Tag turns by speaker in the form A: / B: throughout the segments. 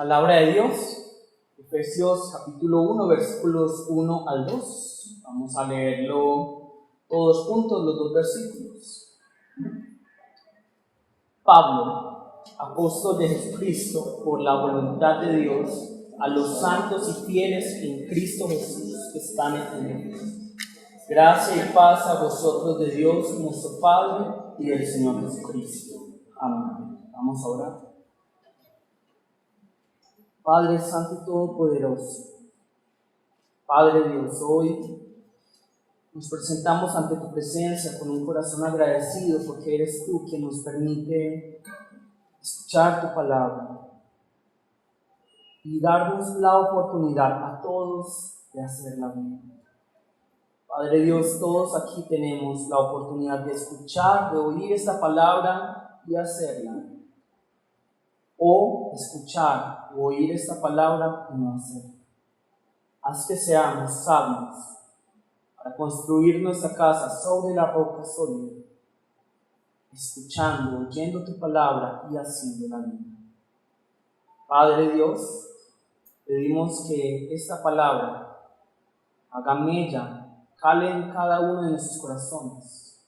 A: Palabra de Dios, Efesios capítulo 1, versículos 1 al 2. Vamos a leerlo todos juntos, los dos versículos. Pablo, apóstol de Jesucristo, por la voluntad de Dios, a los santos y fieles en Cristo Jesús que están en Él. Gracia y paz a vosotros de Dios, nuestro Padre, y del Señor Jesucristo. Amén. Vamos a orar. Padre Santo y Todopoderoso, Padre Dios, hoy nos presentamos ante tu presencia con un corazón agradecido porque eres tú quien nos permite escuchar tu palabra y darnos la oportunidad a todos de hacerla bien. Padre Dios, todos aquí tenemos la oportunidad de escuchar, de oír esta palabra y hacerla. O escuchar o oír esta palabra y no hacerla. Haz que seamos sabios para construir nuestra casa sobre la roca sólida, escuchando, oyendo tu palabra y haciéndola bien. Padre Dios, pedimos que esta palabra haga mella, cale en cada uno de nuestros corazones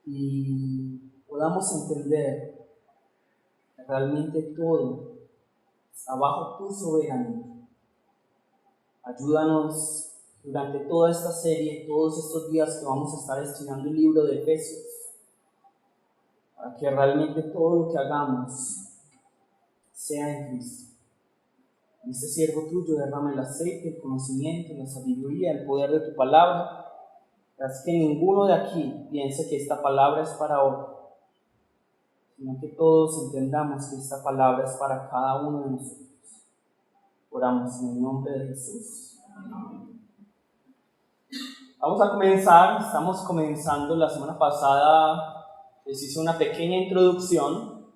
A: y podamos entender que realmente todo está bajo tu soberanía. Ayúdanos durante toda esta serie, todos estos días que vamos a estar estudiando el libro de Efesios, para que realmente todo lo que hagamos sea en Cristo. En este siervo tuyo derrama el aceite, el conocimiento, la sabiduría, el poder de tu palabra. Haz que ninguno de aquí piense que esta palabra es para otro, sino que todos entendamos que esta palabra es para cada uno de nosotros. Oramos en el nombre de Jesús. Vamos a comenzar, estamos comenzando. La semana pasada les hice una pequeña introducción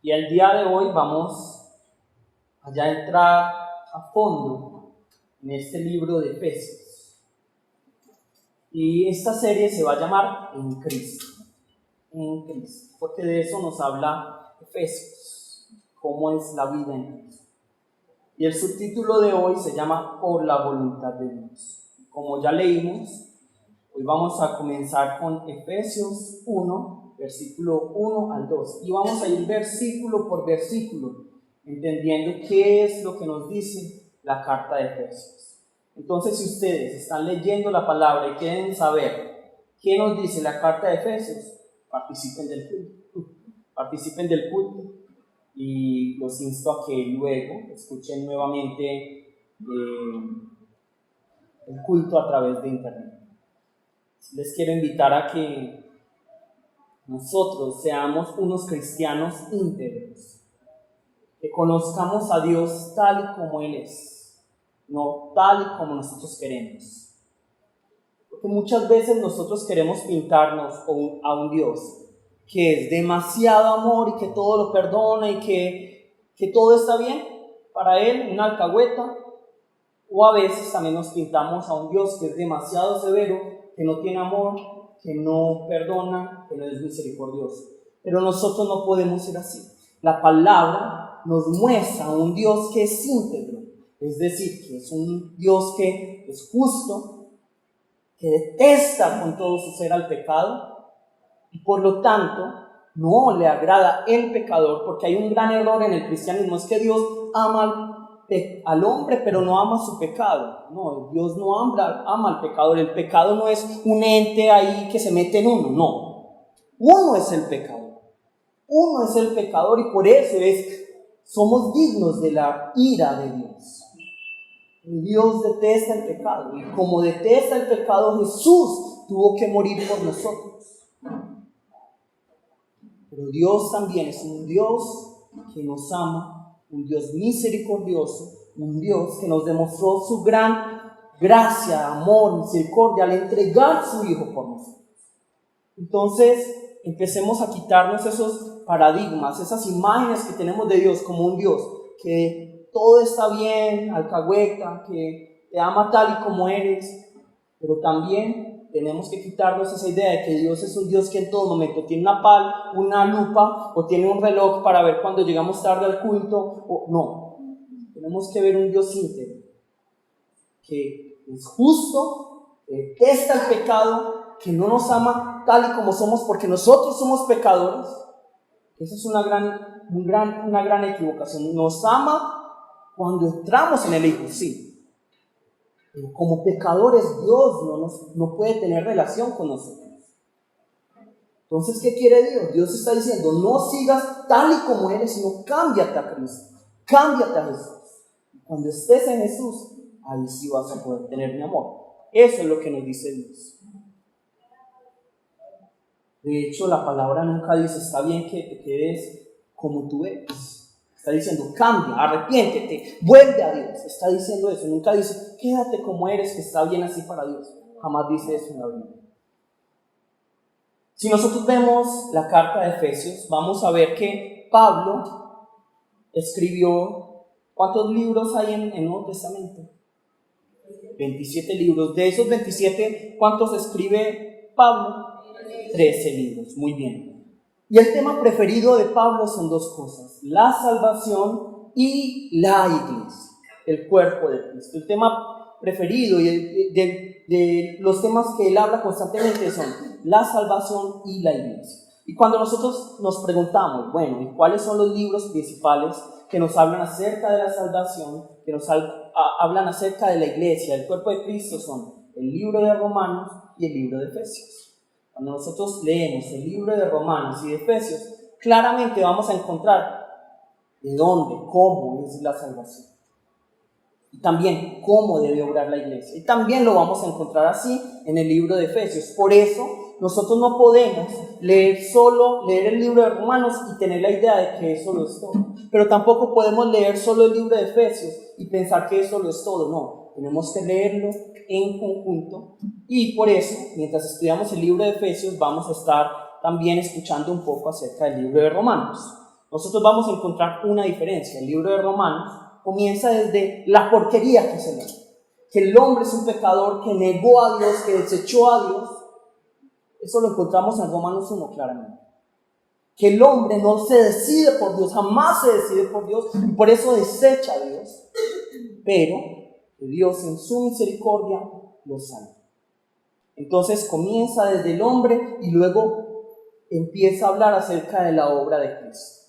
A: y el día de hoy vamos a ya entrar a fondo en este libro de Efesios. Y esta serie se va a llamar En Cristo. En Cristo, porque de eso nos habla Efesios, cómo es la vida en Cristo. Y el subtítulo de hoy se llama Por la voluntad de Dios. Como ya leímos, hoy vamos a comenzar con Efesios 1, versículo 1 al 2. Y vamos a ir versículo por versículo, entendiendo qué es lo que nos dice la carta de Efesios. Entonces, si ustedes están leyendo la palabra y quieren saber qué nos dice la carta de Efesios, participen del culto. Participen del culto y los insto a que luego escuchen nuevamente el culto a través de internet. Les quiero invitar a que nosotros seamos unos cristianos íntegros, que conozcamos a Dios tal y como Él es, no tal y como nosotros queremos. Porque muchas veces nosotros queremos pintarnos a un Dios que es demasiado amor y que todo lo perdona y que todo está bien para Él, una alcahueta. O a veces también nos pintamos a un Dios que es demasiado severo, que no tiene amor, que no perdona, que no es misericordioso. Pero nosotros no podemos ser así. La palabra nos muestra a un Dios que es íntegro, es decir, que es un Dios que es justo, que detesta con todo su ser al pecado y por lo tanto no le agrada el pecador, porque hay un gran error en el cristianismo, es que Dios ama al hombre pero no ama su pecado. No, Dios no ama al pecador. El pecado no es un ente ahí que se mete en uno, no. Uno es el pecador. Uno es el pecador y por eso somos dignos de la ira de Dios. Dios detesta el pecado y como detesta el pecado, Jesús tuvo que morir por nosotros. Pero Dios también es un Dios que nos ama, un Dios misericordioso, un Dios que nos demostró su gran gracia, amor, misericordia al entregar su Hijo por nosotros. Entonces, empecemos a quitarnos esos paradigmas, esas imágenes que tenemos de Dios como un Dios que todo está bien, alcahueta, que te ama tal y como eres, pero también tenemos que quitarnos esa idea de que Dios es un Dios que en todo momento tiene una lupa o tiene un reloj para ver cuando llegamos tarde al culto. No, tenemos que ver un Dios íntegro, que es justo, que detesta el pecado, que no nos ama tal y como somos porque nosotros somos pecadores. Esa es una gran equivocación. Nos ama cuando entramos en el Hijo, sí. Pero como pecadores, Dios no puede tener relación con nosotros. Entonces, ¿qué quiere Dios? Dios está diciendo, no sigas tal y como eres, sino cámbiate a Cristo, cámbiate a Jesús. Cuando estés en Jesús, ahí sí vas a poder tener mi amor. Eso es lo que nos dice Dios. De hecho, la palabra nunca dice, está bien que te quedes como tú eres. Está diciendo, cambia, arrepiéntete, vuelve a Dios. Está diciendo eso. Nunca dice, quédate como eres, que está bien así para Dios. Jamás dice eso en la Biblia. Si nosotros vemos la carta de Efesios, vamos a ver que Pablo escribió, ¿cuántos libros hay en el Nuevo Testamento? 27 libros. De esos 27, ¿cuántos escribe Pablo? 13 libros. Muy bien. Y el tema preferido de Pablo son dos cosas: la salvación y la iglesia, el cuerpo de Cristo. El tema preferido y de los temas que él habla constantemente son la salvación y la iglesia. Y cuando nosotros nos preguntamos, bueno, ¿y cuáles son los libros principales que nos hablan acerca de la salvación, que nos hablan acerca de la iglesia, del cuerpo de Cristo? Son el libro de Romanos y el libro de Efesios. Cuando nosotros leemos el libro de Romanos y de Efesios, claramente vamos a encontrar de dónde, cómo es la salvación. Y también cómo debe obrar la iglesia. Y también lo vamos a encontrar así en el libro de Efesios. Por eso, nosotros no podemos leer el libro de Romanos y tener la idea de que eso lo es todo. Pero tampoco podemos leer solo el libro de Efesios y pensar que eso lo es todo. No, tenemos que leerlo en conjunto. Y por eso, mientras estudiamos el libro de Efesios, vamos a estar también escuchando un poco acerca del libro de Romanos. Nosotros vamos a encontrar una diferencia. El libro de Romanos comienza desde la porquería que es el hombre. Que el hombre es un pecador, que negó a Dios, que desechó a Dios. Eso lo encontramos en Romanos 1 claramente. Que el hombre no se decide por Dios, jamás se decide por Dios, y por eso desecha a Dios. Pero que Dios en su misericordia lo salva. Entonces comienza desde el hombre y luego empieza a hablar acerca de la obra de Cristo.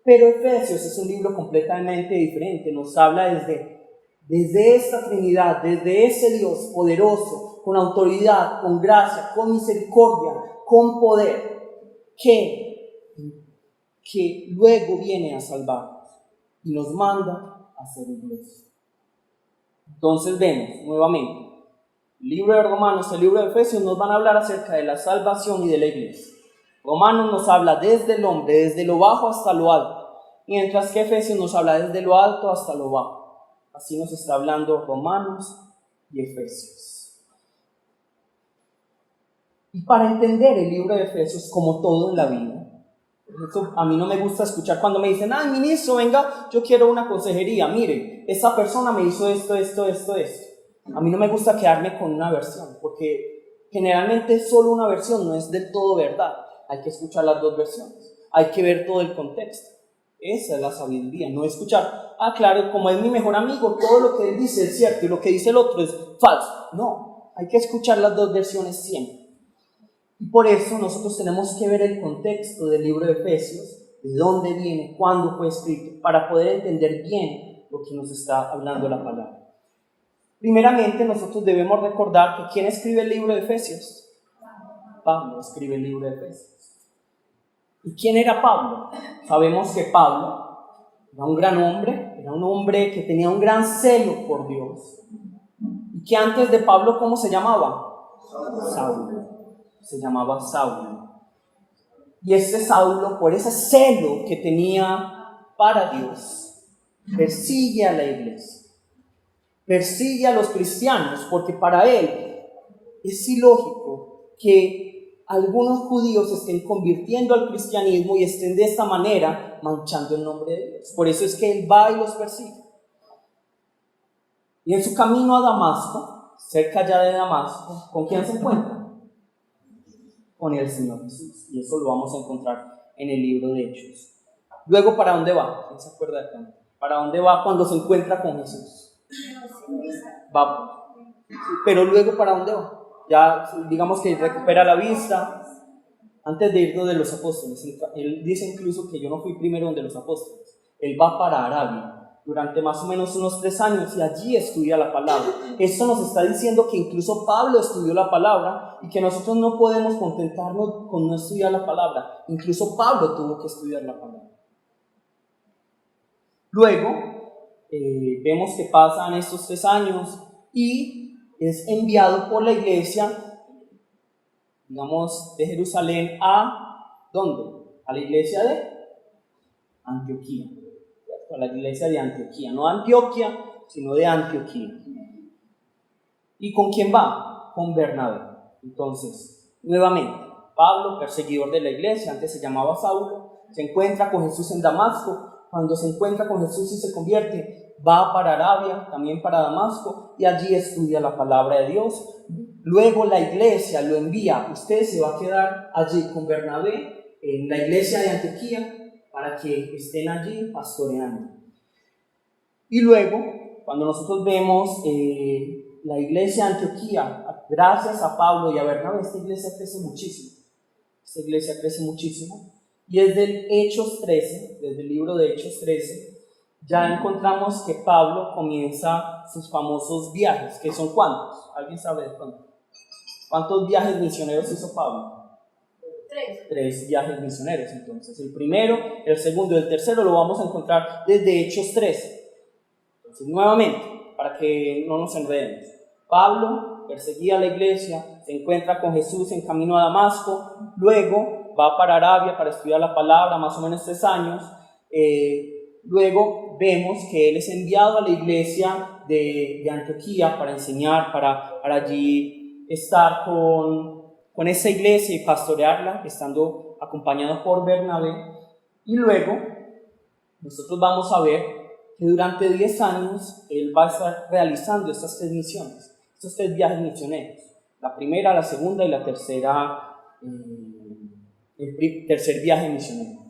A: Pero Efesios es un libro completamente diferente. Nos habla desde esta Trinidad, desde ese Dios poderoso, con autoridad, con gracia, con misericordia, con poder, que luego viene a salvarnos y nos manda a ser iglesia. Entonces vemos nuevamente, el libro de Romanos, el libro de Efesios nos van a hablar acerca de la salvación y de la iglesia. Romanos nos habla desde el hombre, desde lo bajo hasta lo alto, mientras que Efesios nos habla desde lo alto hasta lo bajo. Así nos está hablando Romanos y Efesios. Y para entender el libro de Efesios, como todo en la vida, eso a mí no me gusta escuchar cuando me dicen, ay, ministro, venga, yo quiero una consejería, mire, esa persona me hizo esto. A mí no me gusta quedarme con una versión, porque generalmente solo una versión no es del todo verdad. Hay que escuchar las dos versiones, hay que ver todo el contexto. Esa es la sabiduría, no escuchar, claro, como es mi mejor amigo, todo lo que él dice es cierto y lo que dice el otro es falso. No, hay que escuchar las dos versiones siempre. Y por eso nosotros tenemos que ver el contexto del libro de Efesios, de dónde viene, cuándo fue escrito, para poder entender bien lo que nos está hablando la palabra. Primeramente, nosotros debemos recordar que ¿quién escribe el libro de Efesios? Pablo escribe el libro de Efesios. ¿Y quién era Pablo? Sabemos que Pablo era un gran hombre, era un hombre que tenía un gran celo por Dios. Y que antes de Pablo, ¿cómo se llamaba? Saulo. Se llamaba Saulo. Y este Saulo, por ese celo que tenía para Dios, persigue a la iglesia, persigue a los cristianos, porque para él es ilógico que algunos judíos estén convirtiendo al cristianismo y estén de esta manera manchando el nombre de Dios. Por eso es que él va y los persigue. Y en su camino a Damasco, cerca ya de Damasco, ¿con quién se encuentra? Con el Señor Jesús. Y eso lo vamos a encontrar en el libro de Hechos. Luego, ¿para dónde va? ¿Quién se acuerda de cuándo? ¿Para dónde va cuando se encuentra con Jesús? Va. Pero luego, ¿para dónde va? Ya digamos que recupera la vista. Antes de ir donde los apóstoles, él dice incluso que yo no fui primero donde los apóstoles. Él va para Arabia durante más o menos unos 3 años y allí estudia la palabra. Esto nos está diciendo que incluso Pablo estudió la palabra y que nosotros no podemos contentarnos con no estudiar la palabra. Incluso Pablo tuvo que estudiar la palabra. Luego, vemos que pasan estos 3 años y es enviado por la iglesia, digamos, de Jerusalén a, ¿dónde? A la iglesia de Antioquía. A la iglesia de Antioquía, no Antioquia, sino de Antioquía. ¿Y con quién va? Con Bernabé. Entonces, nuevamente, Pablo, perseguidor de la iglesia, antes se llamaba Saulo, se encuentra con Jesús en Damasco. Cuando se encuentra con Jesús y se convierte, va para Arabia, también para Damasco, y allí estudia la palabra de Dios. Luego la iglesia lo envía, usted se va a quedar allí con Bernabé, en la iglesia de Antioquía, para que estén allí pastoreando. Y luego, cuando nosotros vemos la iglesia de Antioquía, gracias a Pablo y a Bernabé, esta iglesia crece muchísimo. Esta iglesia crece muchísimo. Y desde el Hechos 13, desde el libro de Hechos 13, ya encontramos que Pablo comienza sus famosos viajes, que son ¿cuántos? ¿Alguien sabe de cuántos? ¿Cuántos viajes misioneros hizo Pablo? 3 viajes misioneros, entonces. El primero, el segundo y el tercero lo vamos a encontrar desde Hechos 13. Entonces, nuevamente, para que no nos enredemos. Pablo perseguía a la iglesia, se encuentra con Jesús en camino a Damasco, luego va para Arabia para estudiar la palabra, más o menos 3 años. Luego vemos que él es enviado a la iglesia de Antioquía para enseñar, para allí estar con esa iglesia y pastorearla, estando acompañado por Bernabé. Y luego nosotros vamos a ver que durante 10 años él va a estar realizando estas 3 misiones, estos 3 viajes misioneros. La primera, la segunda y la tercera, el tercer viaje misionero.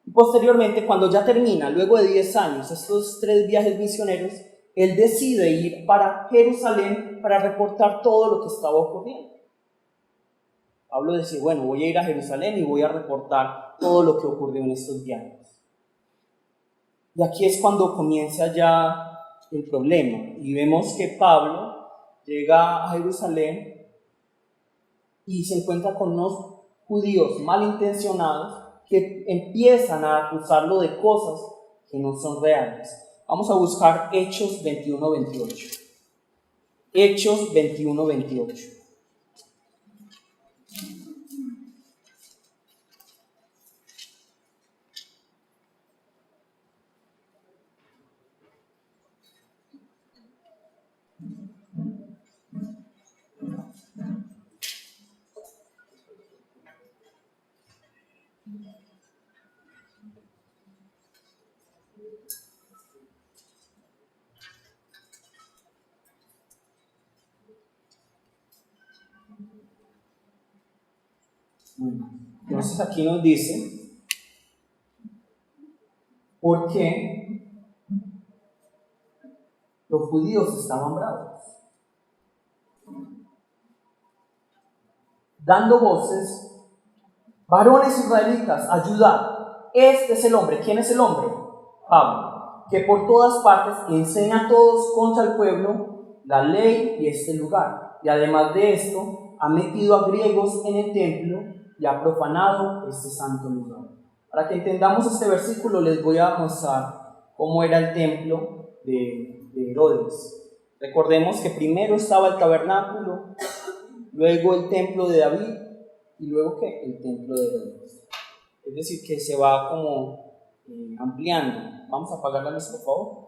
A: Y posteriormente, cuando ya termina, luego de 10 años, estos 3 viajes misioneros, él decide ir para Jerusalén para reportar todo lo que estaba ocurriendo. Pablo decía, bueno, voy a ir a Jerusalén y voy a reportar todo lo que ocurrió en estos viajes. Y aquí es cuando comienza ya el problema. Y vemos que Pablo llega a Jerusalén y se encuentra con unos judíos malintencionados que empiezan a acusarlo de cosas que no son reales. Vamos a buscar Hechos 21-28. Hechos 21-28. Entonces aquí nos dice por qué los judíos estaban bravos. Dando voces, varones israelitas, ayudad. Este es el hombre. ¿Quién es el hombre? Pablo, que por todas partes enseña a todos contra el pueblo la ley y este lugar. Y además de esto, ha metido a griegos en el templo y ha profanado este santo lugar. Para que entendamos este versículo, les voy a mostrar cómo era el templo de Herodes. Recordemos que primero estaba el tabernáculo, luego el templo de David y luego ¿qué? El templo de Herodes. Es decir, que se va como ampliando. Vamos a apagar la luz, por favor.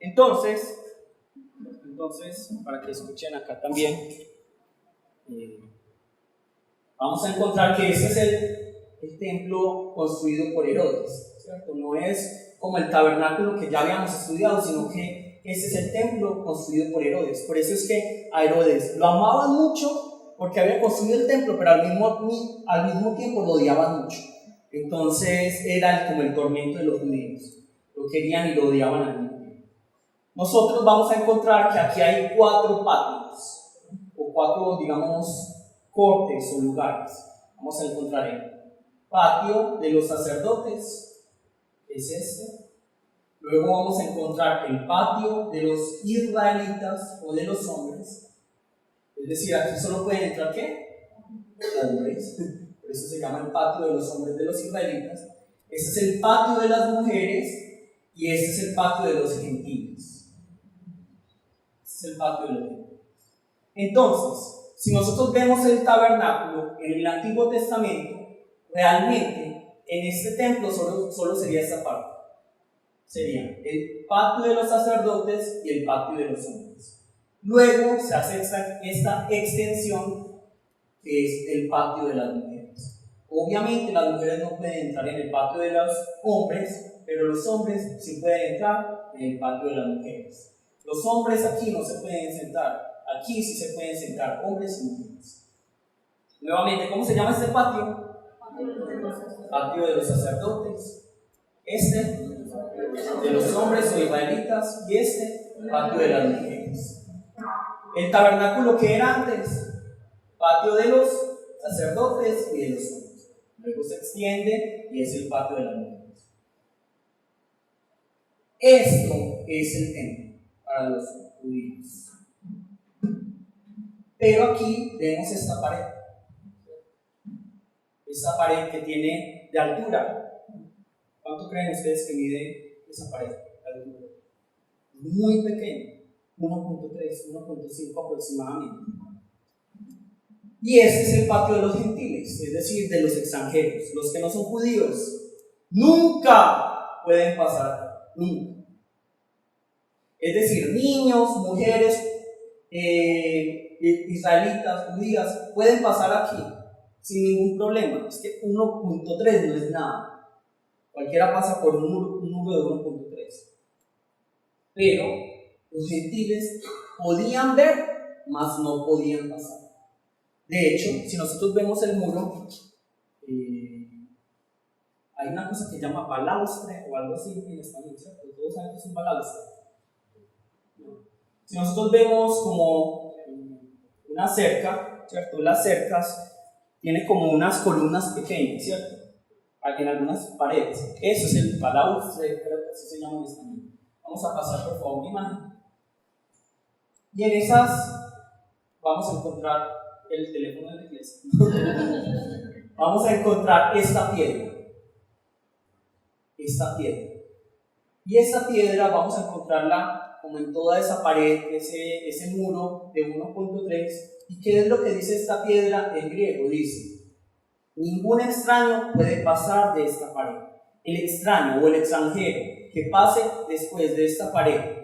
A: Entonces, para que escuchen acá también, vamos a encontrar que ese es el templo construido por Herodes, ¿cierto? No es como el tabernáculo que ya habíamos estudiado, sino que ese es el templo construido por Herodes. Por eso es que a Herodes lo amaban mucho porque había construido el templo, pero al mismo tiempo lo odiaban mucho. Entonces era como el tormento de los judíos. Lo querían y lo odiaban al mismo tiempo. Nosotros vamos a encontrar que aquí hay 4 patios, o 4, digamos, cortes o lugares. Vamos a encontrar el patio de los sacerdotes, es este. Luego vamos a encontrar el patio de los israelitas o de los hombres. Es decir, aquí solo pueden entrar ¿qué? Hombres. Por eso se llama el patio de los hombres de los israelitas. Este es el patio de las mujeres y este es el patio de los gentiles. Este es el patio de los gentiles. Entonces, si nosotros vemos el tabernáculo en el Antiguo Testamento, realmente en este templo solo sería esta parte. Sería el patio de los sacerdotes y el patio de los hombres. Luego se hace esta extensión que es el patio de las mujeres. Obviamente las mujeres no pueden entrar en el patio de los hombres, pero los hombres sí pueden entrar en el patio de las mujeres. Los hombres aquí no se pueden sentar, aquí sí se pueden sentar hombres y mujeres. Nuevamente, ¿cómo se llama este patio? Patio de los sacerdotes. Este de los hombres o israelitas y este patio de las mujeres. El tabernáculo que era antes, patio de los sacerdotes y de los hombres. Luego se extiende y es el patio de las mujeres. Esto es el templo para los judíos. Pero aquí vemos esta pared. Esta pared que tiene de altura. ¿Cuánto creen ustedes que mide esa pared de altura? Muy pequeño, 1.3, 1.5 aproximadamente. Y este es el patio de los gentiles, es decir, de los extranjeros, los que no son judíos. Nunca pueden pasar acá, nunca. Es decir, niños, mujeres, israelitas, judías, pueden pasar aquí sin ningún problema. Es que 1.3 no es nada. Cualquiera pasa por un muro de 1.3. Pero los gentiles podían ver, mas no podían pasar. De hecho, si nosotros vemos el muro, hay una cosa que se llama balaustre o algo así en español, ¿cierto? Todos saben que es un balaustre. Si nosotros vemos como una cerca, ¿cierto? Las cercas tienen como unas columnas pequeñas, ¿cierto? En algunas paredes. Eso es el balaustre, creo que así se llama en español. Vamos a pasar por favor mi imagen. Y en esas vamos a encontrar el teléfono de la iglesia. Vamos a encontrar esta piedra. Esta piedra. Y esta piedra vamos a encontrarla como en toda esa pared, ese muro de 1.3. ¿Y qué es lo que dice esta piedra en griego? Dice: ningún extraño puede pasar de esta pared. El extraño o el extranjero que pase después de esta pared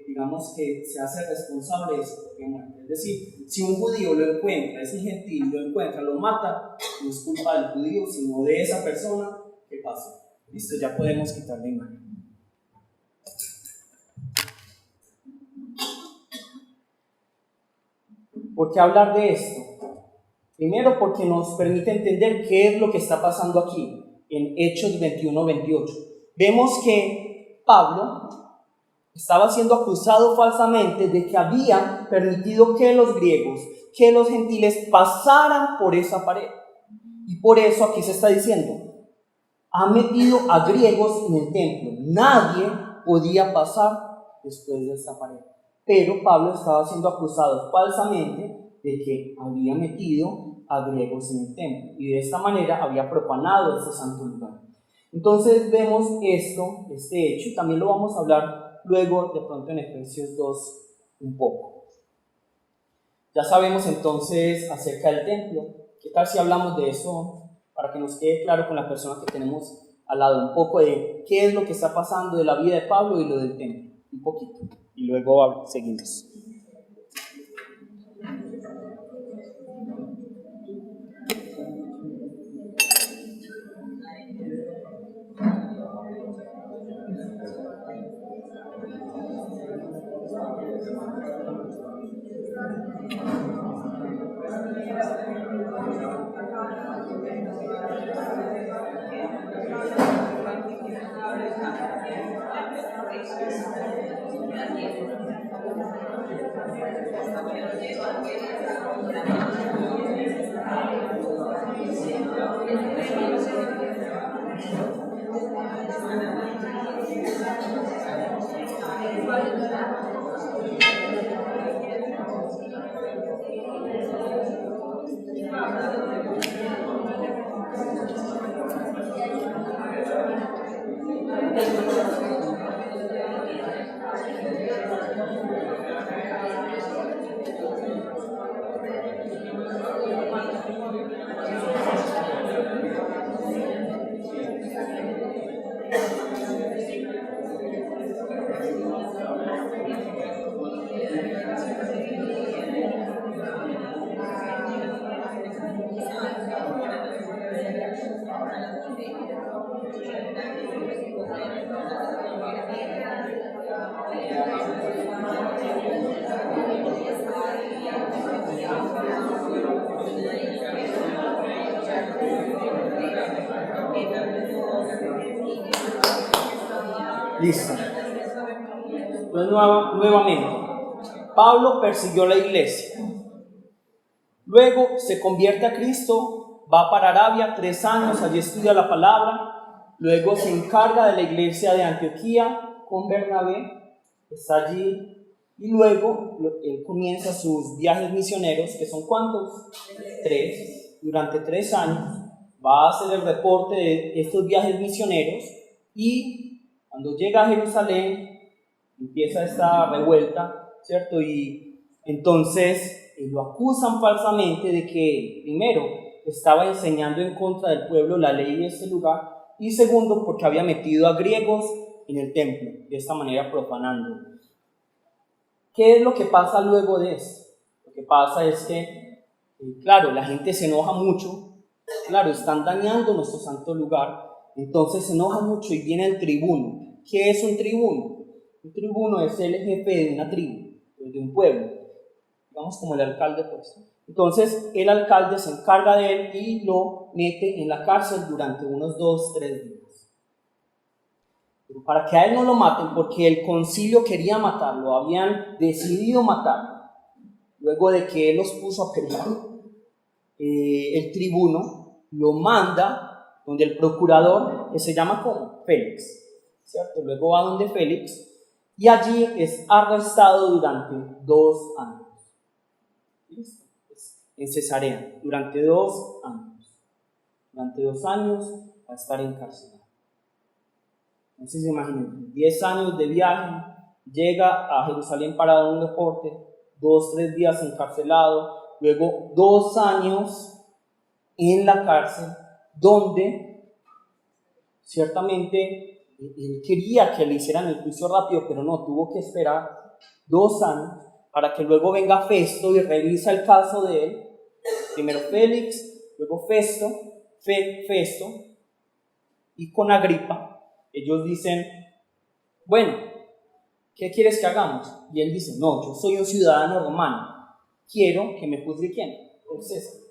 A: digamos que se hace responsable de su propia muerte. Es decir, si un judío lo encuentra, es un gentil, lo encuentra, lo mata, no es culpa del judío, sino de esa persona que pasa. Listo, ya podemos quitar la imagen. ¿Por qué hablar de esto? Primero, porque nos permite entender qué es lo que está pasando aquí, en Hechos 21-28. Vemos que Pablo estaba siendo acusado falsamente de que había permitido que los griegos, que los gentiles pasaran por esa pared. Y por eso aquí se está diciendo: ha metido a griegos en el templo. Nadie podía pasar después de esta pared. Pero Pablo estaba siendo acusado falsamente de que había metido a griegos en el templo. Y de esta manera había profanado este santo lugar. Entonces vemos este hecho, y también lo vamos a hablar luego de pronto en Efesios 2 un poco. Ya sabemos entonces acerca del templo. ¿Qué tal si hablamos de eso para que nos quede claro con la persona que tenemos al lado? Un poco de qué es lo que está pasando de la vida de Pablo y lo del templo. Un poquito. Y luego seguimos. Listo. Entonces, nuevamente, Pablo persiguió la iglesia. Luego se convierte a Cristo, va para Arabia 3 años, allí estudia la palabra. Luego se encarga de la iglesia de Antioquía con Bernabé, está allí. Y luego él comienza sus viajes misioneros, que son ¿cuántos? 3. Durante 3 años va a hacer el reporte de estos viajes misioneros y cuando llega a Jerusalén empieza esta revuelta, ¿cierto? Y entonces lo acusan falsamente de que, primero, estaba enseñando en contra del pueblo la ley de este lugar y segundo, porque había metido a griegos en el templo, de esta manera profanando. ¿Qué es lo que pasa luego de eso? Lo que pasa es que, claro, la gente se enoja mucho, claro, están dañando nuestro santo lugar, entonces se enoja mucho y viene el tribuno. ¿Qué es un tribuno? Un tribuno es el jefe de una tribu, de un pueblo, digamos como el alcalde, pues. Entonces el alcalde se encarga de él y lo mete en la cárcel durante unos 2-3 días. Pero para que a él no lo maten, porque el concilio quería matarlo, habían decidido matarlo. Luego de que él los puso a pelear, el tribuno lo manda donde el procurador, que se llama como Félix, ¿cierto? Luego va donde Félix y allí es arrestado durante 2 años. ¿Listo? En Cesarea, durante 2 años. Durante 2 años va a estar encarcelado. Entonces imaginen, 10 años de viaje, llega a Jerusalén para un deporte, 2-3 días encarcelado, luego 2 años en la cárcel, donde ciertamente él quería que le hicieran el juicio rápido, pero no, tuvo que esperar 2 años para que luego venga Festo y revisa el caso de él. Primero Félix, luego Festo, y con Agripa. Ellos dicen, bueno, ¿qué quieres que hagamos? Y él dice, no, yo soy un ciudadano romano, quiero que me juzgue ¿quién? El César,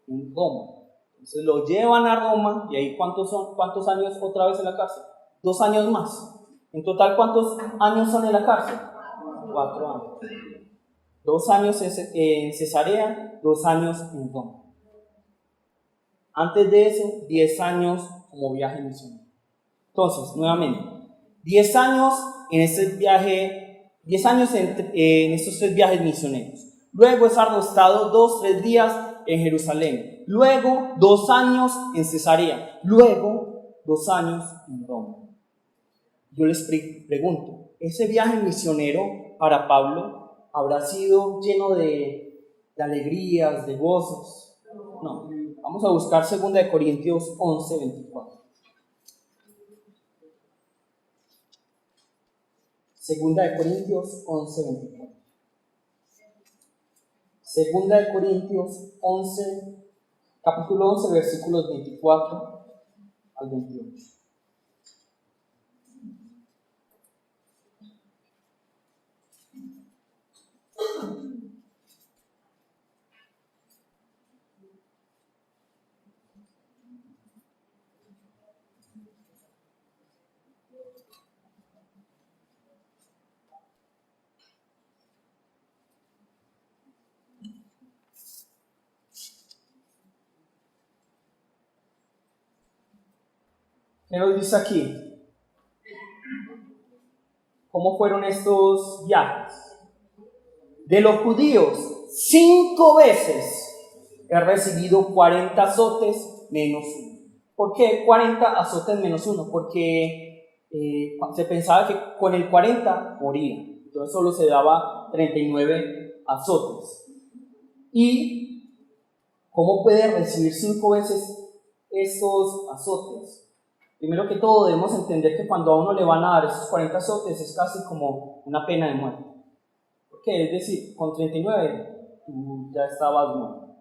A: en Roma. Entonces lo llevan a Roma y ahí ¿cuántos años otra vez en la cárcel? 2 años más. En total, ¿cuántos años son en la cárcel? 4 años. 2 años en Cesarea, 2 años en Roma. Antes de eso, 10 años como viaje misionero. Entonces, nuevamente, 10 años en este viaje, 10 años en estos 3 viajes misioneros. Luego es arrestado 2-3 días en Jerusalén. Luego 2 años en Cesarea. Luego 2 años en Roma. Yo les pregunto, ¿ese viaje misionero para Pablo habrá sido lleno de alegrías, de gozos? No. Vamos a buscar 2 Corintios 11:24. 2 Corintios 11:24. 2 Corintios 11, capítulo 11, versículos 24 al 28. ¿Qué nos dice aquí? ¿Cómo fueron estos viajes? De los judíos, 5 veces he recibido 40 azotes menos 1. ¿Por qué 40 azotes menos 1? Porque se pensaba que con el 40 moría. Entonces solo se daba 39 azotes. ¿Y cómo puede recibir 5 veces estos azotes? Primero que todo debemos entender que cuando a uno le van a dar esos 40 azotes es casi como una pena de muerte. ¿Por qué? Es decir, con 39 tú ya estabas muerto.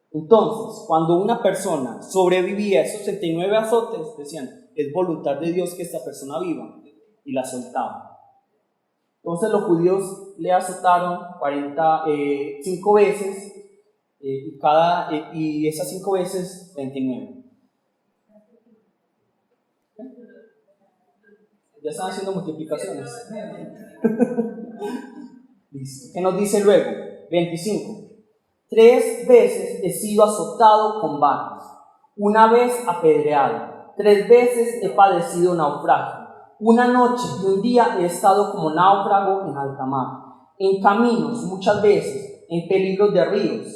A: Entonces, cuando una persona sobrevivía a esos 39 azotes, decían, es voluntad de Dios que esta persona viva, y la soltaban. Entonces los judíos le azotaron 5 veces, y esas 5 veces 39. Ya están haciendo multiplicaciones. Listo. ¿Qué nos dice luego? 25. 3 veces he sido azotado con varas, una vez apedreado, 3 veces he padecido naufragio, una noche y un día he estado como náufrago en alta mar, en caminos muchas veces, en peligros de ríos,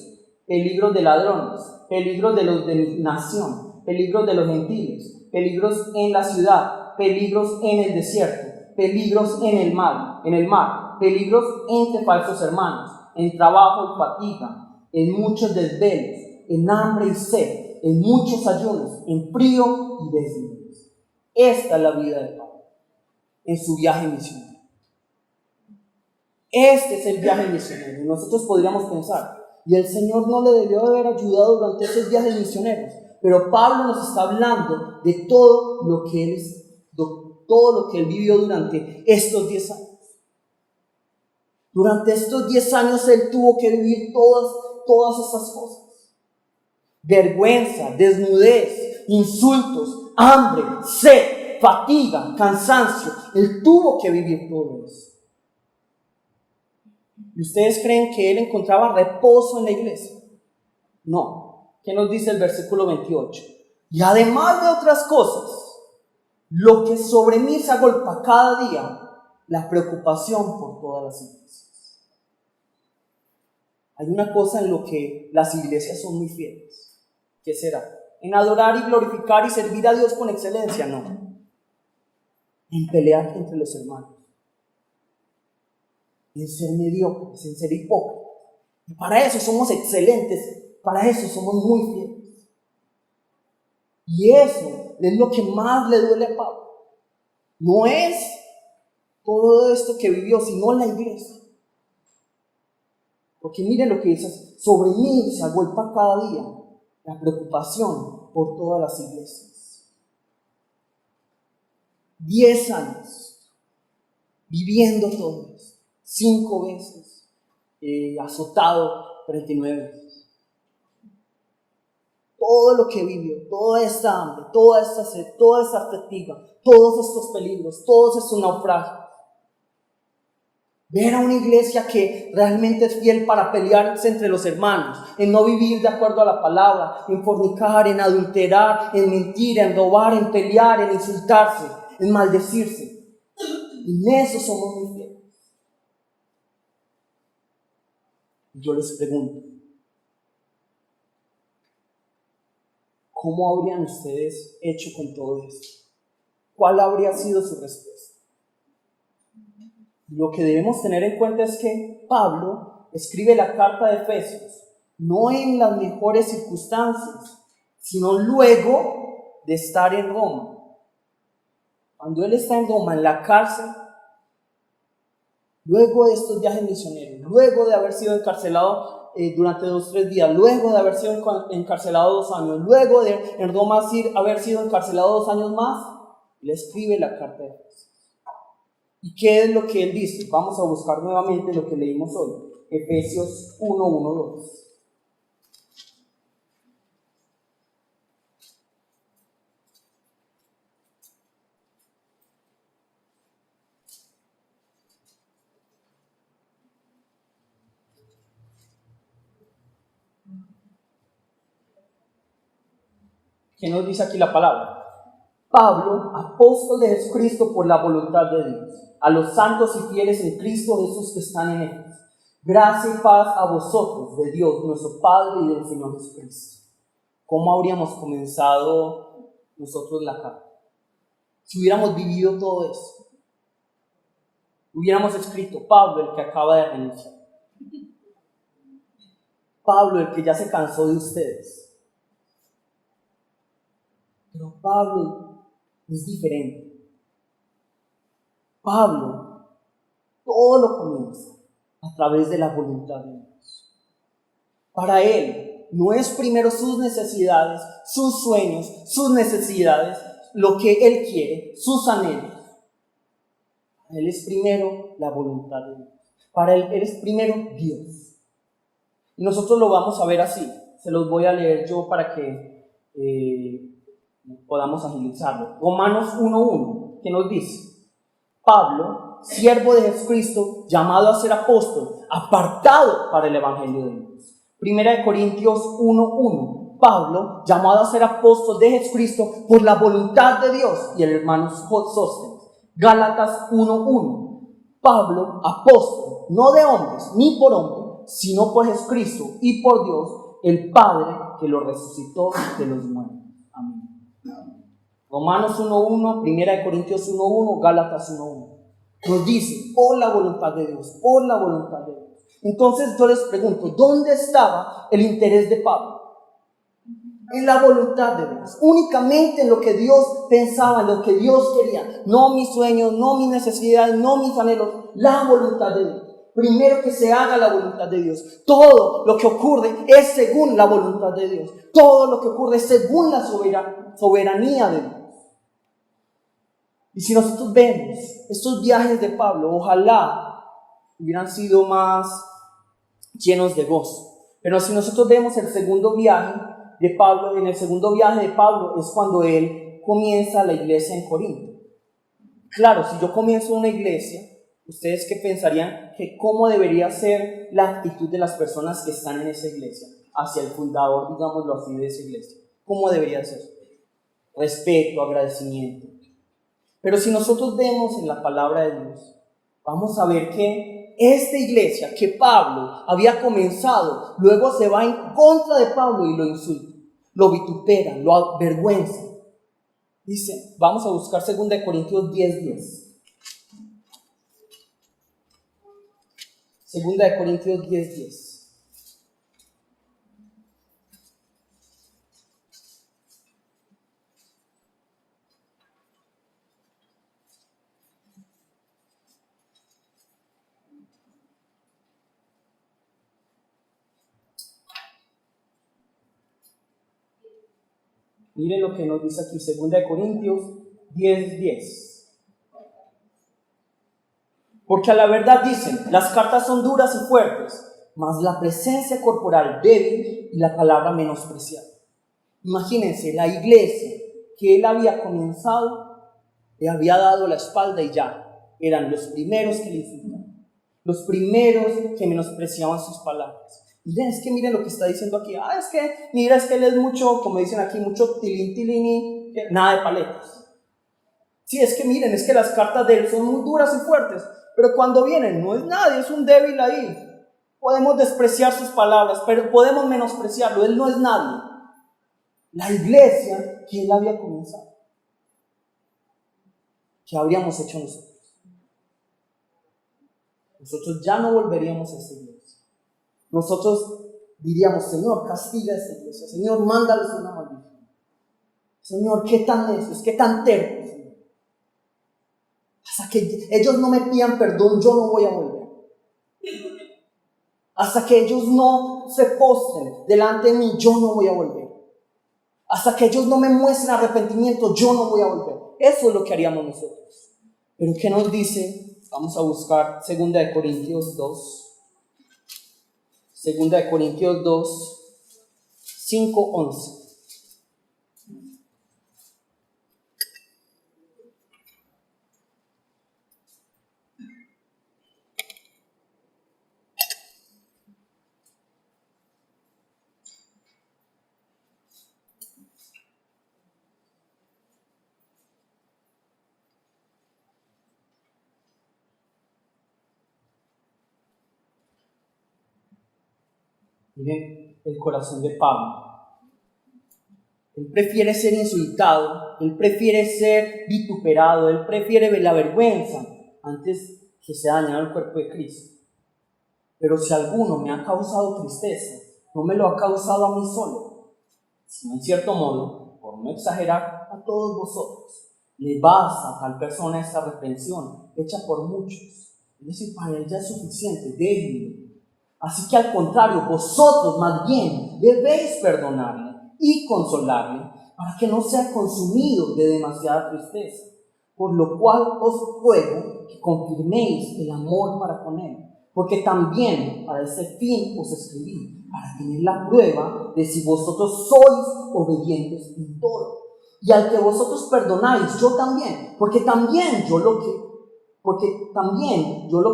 A: peligros de ladrones, peligros de los de mi nación, peligros de los gentiles, peligros en la ciudad, peligros en el desierto, peligros en el mar, peligros entre falsos hermanos, en trabajo y fatiga, en muchos desvelos, en hambre y sed, en muchos ayunos, en frío y desnudez. Esta es la vida de Pablo en su viaje misionero. Este es el viaje misionero. Nosotros podríamos pensar, y el Señor no le debió haber ayudado durante esos viajes misioneros, pero Pablo nos está hablando de todo lo que él vivió durante estos 10 años. Durante estos 10 años él tuvo que vivir todas estas cosas. Vergüenza, desnudez, insultos, hambre, sed, fatiga, cansancio. Él tuvo que vivir todo eso. ¿Y ustedes creen que él encontraba reposo en la iglesia? No. ¿Qué nos dice el versículo 28? Y además de otras cosas, lo que sobre mí se agolpa cada día, la preocupación por todas las iglesias. Hay una cosa en lo que las iglesias son muy fieles. ¿Qué será? ¿En adorar y glorificar y servir a Dios con excelencia? No. En pelear entre los hermanos. En ser mediocres, en ser hipócritas. Y para eso somos excelentes, para eso somos muy fieles. Y eso es lo que más le duele a Pablo. No es todo esto que vivió, sino la iglesia. Porque miren lo que dice, sobre mí se agolpa cada día la preocupación por todas las iglesias. 10 años viviendo todo esto, 5 veces azotado 39 veces. Todo lo que vivió, toda esta hambre, toda esta sed, toda esta fatiga, todos estos peligros, todos estos naufragios. Ver a una iglesia que realmente es fiel para pelearse entre los hermanos, en no vivir de acuerdo a la palabra, en fornicar, en adulterar, en mentir, en robar, en pelear, en insultarse, en maldecirse. En eso somos muy fieles. Yo les pregunto, ¿cómo habrían ustedes hecho con todo esto? ¿Cuál habría sido su respuesta? Lo que debemos tener en cuenta es que Pablo escribe la carta de Efesios no en las mejores circunstancias, sino luego de estar en Roma. Cuando él está en Roma, en la cárcel, luego de estos viajes misioneros, luego de haber sido encarcelado durante 2 o 3 días, luego de haber sido encarcelado 2 años, luego de en Roma haber sido encarcelado 2 años más, él escribe la carta de Efesios. ¿Y qué es lo que él dice? Vamos a buscar nuevamente lo que leímos hoy. Efesios 1, 1, 2. ¿Qué nos dice aquí la palabra? Pablo, apóstol de Jesucristo por la voluntad de Dios, a los santos y fieles en Cristo Jesús que están en Éfeso. Gracia y paz a vosotros, de Dios, nuestro Padre y del Señor Jesucristo. ¿Cómo habríamos comenzado nosotros la carta? Si hubiéramos vivido todo eso, hubiéramos escrito: Pablo, el que acaba de renunciar. Pablo, el que ya se cansó de ustedes. Pero Pablo es diferente. Pablo, todo lo comienza a través de la voluntad de Dios. Para él, no es primero sus necesidades, sus sueños, sus necesidades, lo que él quiere, sus anhelos. Para él es primero la voluntad de Dios. Para él es primero Dios. Y nosotros lo vamos a ver así. Se los voy a leer yo para que podamos agilizarlo. Romanos 1:1, que nos dice: Pablo, siervo de Jesucristo, llamado a ser apóstol, apartado para el evangelio de Dios. Primera de Corintios 1:1, Pablo, llamado a ser apóstol de Jesucristo por la voluntad de Dios, y el hermano Sóstenes. Gálatas 1:1, Pablo, apóstol, no de hombres, ni por hombre, sino por Jesucristo y por Dios, el Padre, que lo resucitó de los muertos. Amén. Romanos 1:1, Primera de Corintios 1:1, Gálatas 1:1. Nos dice: por la voluntad de Dios, por la voluntad de Dios. Entonces yo les pregunto, ¿dónde estaba el interés de Pablo? En la voluntad de Dios, únicamente en lo que Dios pensaba, en lo que Dios quería. No mis sueños, no mis necesidades, no mis anhelos, la voluntad de Dios. Primero que se haga la voluntad de Dios. Todo lo que ocurre es según la voluntad de Dios. Todo lo que ocurre es según la soberanía de Dios. Y si nosotros vemos estos viajes de Pablo, ojalá hubieran sido más llenos de gozo. Pero si nosotros vemos el segundo viaje de Pablo, en el segundo viaje de Pablo es cuando él comienza la iglesia en Corinto. Claro, si yo comienzo una iglesia, ¿ustedes qué pensarían? Que cómo debería ser la actitud de las personas que están en esa iglesia hacia el fundador, digámoslo así, de esa iglesia. ¿Cómo debería ser? Respeto, agradecimiento. Pero si nosotros vemos en la palabra de Dios, vamos a ver que esta iglesia que Pablo había comenzado, luego se va en contra de Pablo y lo insulta, lo vitupera, lo avergüenza. Dice, vamos a buscar 2 Corintios 10:10. 2 Corintios 10:10. Miren lo que nos dice aquí, 2 Corintios 10:10. Porque a la verdad dicen, las cartas son duras y fuertes, mas la presencia corporal débil y la palabra menospreciada. Imagínense, la iglesia que él había comenzado, le había dado la espalda y ya, eran los primeros que le insultaban, los primeros que menospreciaban sus palabras. Miren lo que está diciendo aquí. Es que él es mucho, como dicen aquí, mucho tilín, nada de paletas. Sí, es que las cartas de él son muy duras y fuertes, pero cuando vienen no es nadie, es un débil ahí. Podemos despreciar sus palabras, pero podemos menospreciarlo, él no es nadie. La iglesia que él había comenzado, ¿qué habríamos hecho nosotros? Nosotros ya no volveríamos a esta iglesia. Nosotros diríamos, Señor, castiga a esta iglesia. Señor, mándales una maldición. Señor, qué tan necios, qué tan tercos, Señor. Hasta que ellos no me pidan perdón, yo no voy a volver. Hasta que ellos no se postren delante de mí, yo no voy a volver. Hasta que ellos no me muestren arrepentimiento, yo no voy a volver. Eso es lo que haríamos nosotros. Pero ¿qué nos dice? Vamos a buscar 2 Corintios 2. 2 Corintios 2, 5:11. Miren el corazón de Pablo. Él prefiere ser insultado, él prefiere ser vituperado, él prefiere la vergüenza antes que se dañara el cuerpo de Cristo. Pero si alguno me ha causado tristeza, no me lo ha causado a mí solo, sino en cierto modo, por no exagerar, a todos vosotros. Le basta a tal persona esta reprensión hecha por muchos. Es decir, para él ya es suficiente, déjenlo. Así que al contrario, vosotros más bien debéis perdonarle y consolarle para que no sea consumido de demasiada tristeza, por lo cual os ruego que confirméis el amor para con él, porque también para ese fin os escribí, para tener la prueba de si vosotros sois obedientes en todo. Y al que vosotros perdonáis, yo también, porque también yo lo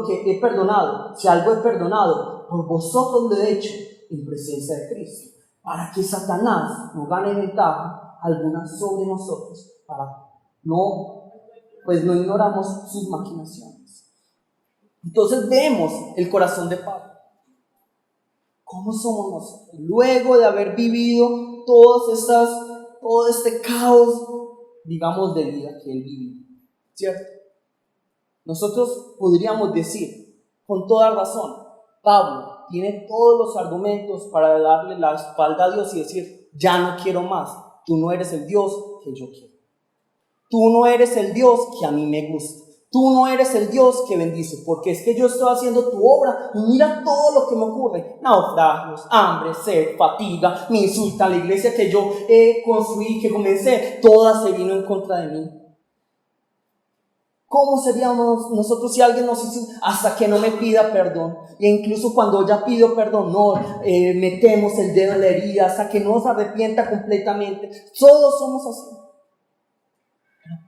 A: que he perdonado, si algo he perdonado, por vosotros lo he hecho en presencia de Cristo, para que Satanás no gane ventaja alguna sobre nosotros, no ignoramos sus maquinaciones. Entonces vemos el corazón de Pablo. ¿Cómo somos nosotros? Luego de haber vivido todo este caos, digamos, de vida que él vivió, ¿cierto? Nosotros podríamos decir, con toda razón, Pablo tiene todos los argumentos para darle la espalda a Dios y decir, ya no quiero más, tú no eres el Dios que yo quiero. Tú no eres el Dios que a mí me gusta. Tú no eres el Dios que bendice, porque es que yo estoy haciendo tu obra y mira todo lo que me ocurre. Naufragios, hambre, sed, fatiga, me insultan la iglesia que yo construí, que comencé, toda se vino en contra de mí. ¿Cómo seríamos nosotros si alguien nos hizo hasta que no me pida perdón? E incluso cuando ya pido perdón, metemos el dedo en la herida hasta que no se arrepienta completamente. Todos somos así.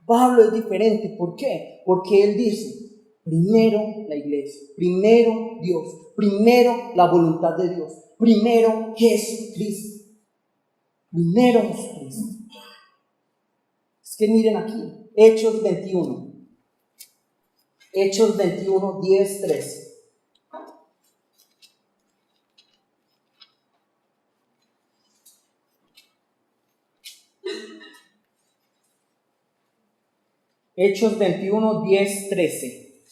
A: Pablo es diferente. ¿Por qué? Porque él dice, primero la iglesia, primero Dios, primero la voluntad de Dios, primero Jesucristo. Primero Jesucristo. Es que miren aquí, Hechos 21. Hechos 21, 10, 13. Hechos 21, 10, 13.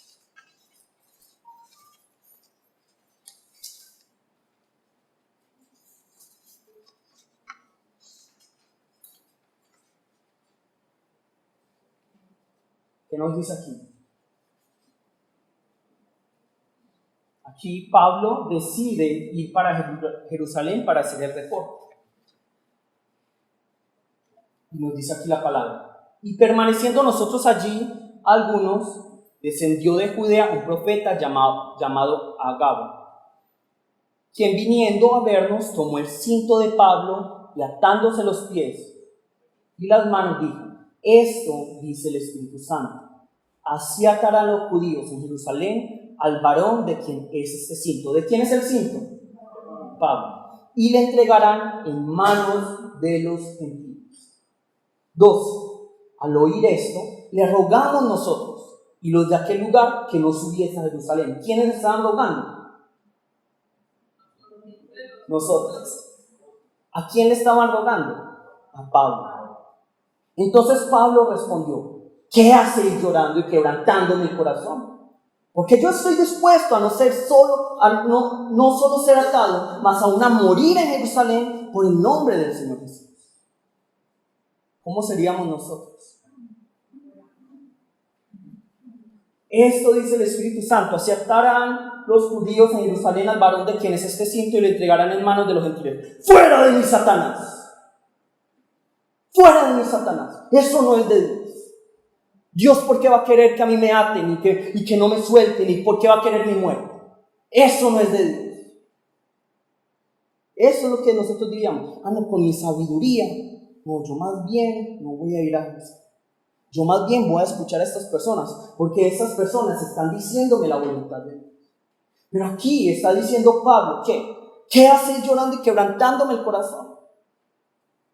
A: ¿Qué nos dice aquí? Aquí Pablo decide ir para Jerusalén para hacer el reporte. Y nos dice aquí la palabra. Y permaneciendo nosotros allí, algunos, descendió de Judea un profeta llamado Agabo, quien viniendo a vernos tomó el cinto de Pablo y atándose los pies y las manos dijo, esto dice el Espíritu Santo, así atarán los judíos en Jerusalén al varón de quien es este cinto. ¿De quién es el cinto? Pablo. Y le entregarán en manos de los gentiles. 2. Al oír esto, le rogamos nosotros y los de aquel lugar que no subiesen a Jerusalén. ¿Quiénes estaban rogando? Nosotros. ¿A quién le estaban rogando? A Pablo. Entonces Pablo respondió, ¿qué hacéis llorando y quebrantando mi corazón? Porque yo estoy dispuesto a no solo ser atado, mas aún a morir en Jerusalén por el nombre del Señor Jesús. ¿Cómo seríamos nosotros? Esto dice el Espíritu Santo, así atarán los judíos en Jerusalén al varón de quien es este cinto y le entregarán en manos de los gentiles. ¡Fuera de mí, Satanás! ¡Fuera de mí, Satanás! Eso no es de Dios. Dios, ¿por qué va a querer que a mí me aten y que no me suelten? ¿Y por qué va a querer mi muerte? Eso no es de Dios. Eso es lo que nosotros diríamos. No, con mi sabiduría. No, yo más bien no voy a ir a eso. Yo más bien voy a escuchar a estas personas, porque estas personas están diciéndome la voluntad de Dios. Pero aquí está diciendo Pablo, ¿qué haces llorando y quebrantándome el corazón?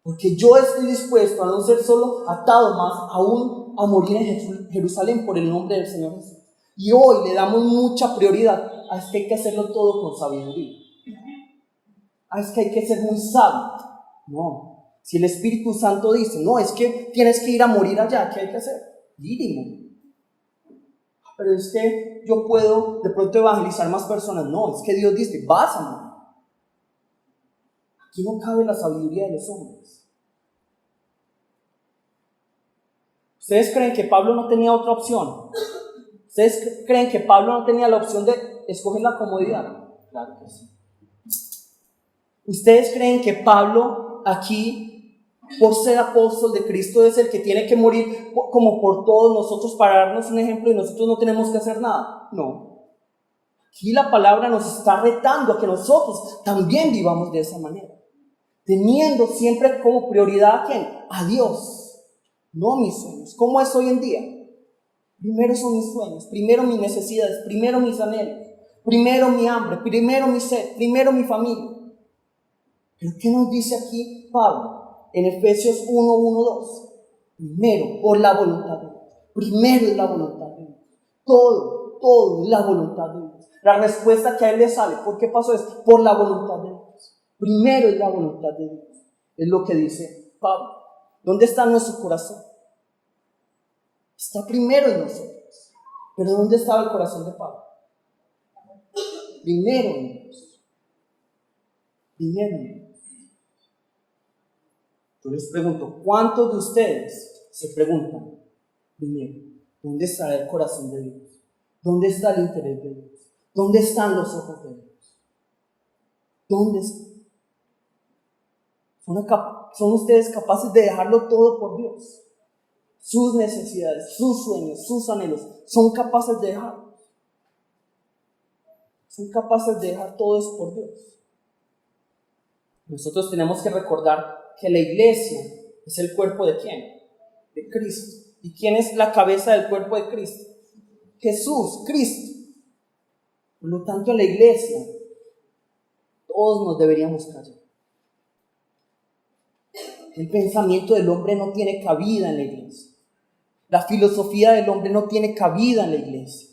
A: Porque yo estoy dispuesto a no ser solo atado más, aún a morir en Jerusalén por el nombre del Señor Jesús. Y hoy le damos mucha prioridad a que hay que hacerlo todo con sabiduría. Es que hay que ser muy sabio. No. Si el Espíritu Santo dice, no, es que tienes que ir a morir allá, ¿qué hay que hacer? Ir y morir. Pero es que yo puedo de pronto evangelizar más personas. No, es que Dios dice, vas a morir. Aquí no cabe la sabiduría de los hombres. ¿Ustedes creen que Pablo no tenía otra opción? ¿Ustedes creen que Pablo no tenía la opción de escoger la comodidad? Claro que sí. ¿Ustedes creen que Pablo aquí, por ser apóstol de Cristo, es el que tiene que morir como por todos nosotros para darnos un ejemplo y nosotros no tenemos que hacer nada? No. Aquí la palabra nos está retando a que nosotros también vivamos de esa manera, teniendo siempre como prioridad ¿a quién? A Dios, no mis sueños. ¿Cómo es hoy en día? Primero son mis sueños, primero mis necesidades, primero mis anhelos, primero mi hambre, primero mi sed, primero mi familia. ¿Pero qué nos dice aquí Pablo en Efesios 1:1-2? Primero, por la voluntad de Dios. Primero es la voluntad de Dios. Todo es la voluntad de Dios. La respuesta que a él le sale, ¿por qué pasó eso? Por la voluntad de Dios. Primero es la voluntad de Dios. Es lo que dice Pablo. ¿Dónde está nuestro corazón? Está primero en nosotros. Pero ¿dónde estaba el corazón de Pablo? Primero en Dios. Primero en Dios. Yo les pregunto, ¿cuántos de ustedes se preguntan primero, ¿dónde está el corazón de Dios? ¿Dónde está el interés de Dios? ¿Dónde están los ojos de Dios? ¿Dónde están? ¿Son ustedes capaces de dejarlo todo por Dios? Sus necesidades, sus sueños, sus anhelos, ¿son capaces de dejarlos? ¿Son capaces de dejar todo eso por Dios? Nosotros tenemos que recordar que la iglesia es el cuerpo ¿de quién? De Cristo. ¿Y quién es la cabeza del cuerpo de Cristo? Jesús, Cristo. Por lo tanto, en la iglesia todos nos deberíamos callar. El pensamiento del hombre no tiene cabida en la iglesia. La filosofía del hombre no tiene cabida en la iglesia.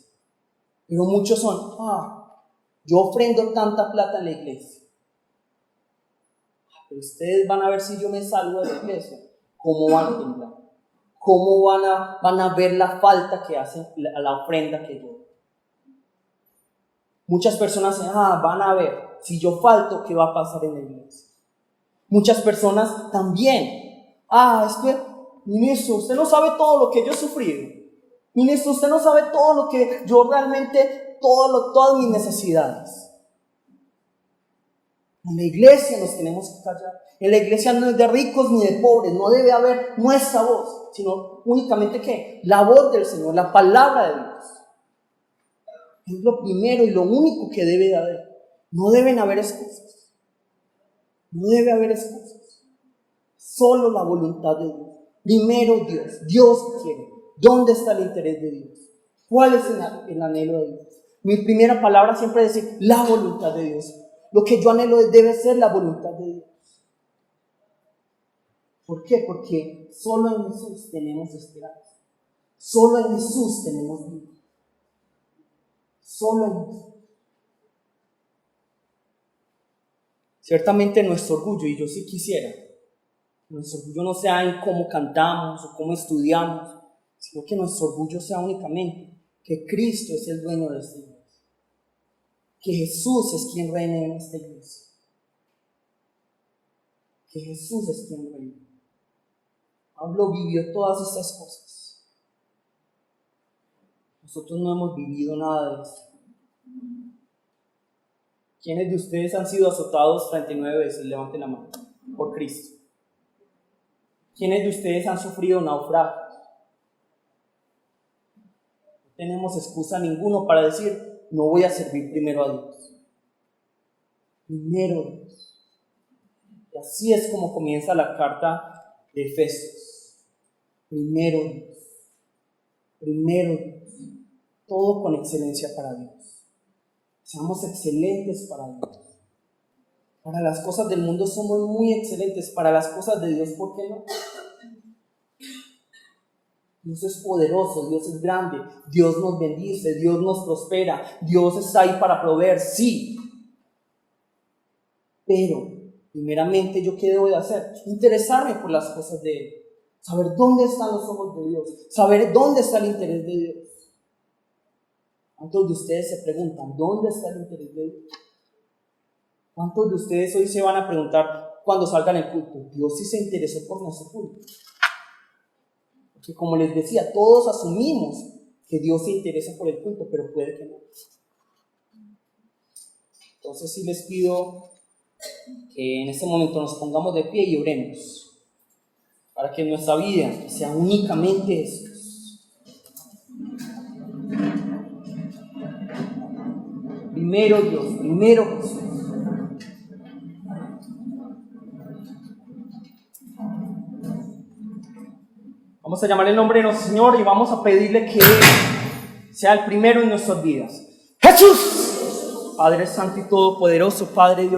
A: Pero muchos son, yo ofrendo tanta plata en la iglesia. Pero ustedes van a ver si yo me salgo de la iglesia, ¿cómo van a temblar? ¿Cómo van a ver la falta que hace a la ofrenda que yo doy? Muchas personas dicen, van a ver, si yo falto, ¿qué va a pasar en la iglesia? Muchas personas también, es que, ministro, usted no sabe todo lo que yo he sufrido. Ministro, usted no sabe todo lo que yo realmente, todas mis necesidades. En la iglesia nos tenemos que callar. En la iglesia no es de ricos ni de pobres, no debe haber nuestra voz, sino únicamente ¿qué? La voz del Señor, la palabra de Dios. Es lo primero y lo único que debe de haber. No deben haber excusas. No debe haber excusas. Solo la voluntad de Dios. Primero Dios. Dios quiere. ¿Dónde está el interés de Dios? ¿Cuál es el anhelo de Dios? Mi primera palabra siempre es decir la voluntad de Dios. Lo que yo anhelo debe ser la voluntad de Dios. ¿Por qué? Porque solo en Jesús tenemos esperanza. Solo en Jesús tenemos vida. Solo en Jesús. Ciertamente nuestro orgullo, y yo sí quisiera, nuestro orgullo no sea en cómo cantamos o cómo estudiamos, sino que nuestro orgullo sea únicamente que Cristo es el dueño de esta iglesia. Que Jesús es quien reina en esta iglesia. Que Jesús es quien reina. Pablo vivió todas estas cosas. Nosotros no hemos vivido nada de esto. ¿Quiénes de ustedes han sido azotados 39 veces? Levanten la mano. Por Cristo. ¿Quiénes de ustedes han sufrido naufragios? No tenemos excusa ninguno para decir, no voy a servir primero a Dios. Primero Dios. Y así es como comienza la carta de Efesios. Primero Dios. Primero Dios. Todo con excelencia para Dios. Seamos excelentes para Dios. Para las cosas del mundo somos muy excelentes. Para las cosas de Dios, ¿por qué no? Dios es poderoso, Dios es grande, Dios nos bendice, Dios nos prospera, Dios está ahí para proveer, sí. Pero, primeramente, ¿yo qué debo de hacer? Interesarme por las cosas de Él. Saber dónde están los ojos de Dios. Saber dónde está el interés de Dios. ¿Cuántos de ustedes se preguntan, ¿dónde está el interés de Dios? ¿Cuántos de ustedes hoy se van a preguntar cuando salgan el culto? Dios sí se interesó por nuestro culto. Porque como les decía, todos asumimos que Dios se interesa por el culto, pero puede que no. Entonces sí les pido que en este momento nos pongamos de pie y oremos, para que nuestra vida sea únicamente eso. Primero Dios, primero Jesús. Vamos a llamar el nombre de nuestro Señor y vamos a pedirle que sea el primero en nuestras vidas. ¡Jesús! Padre Santo y Todopoderoso, Padre Dios.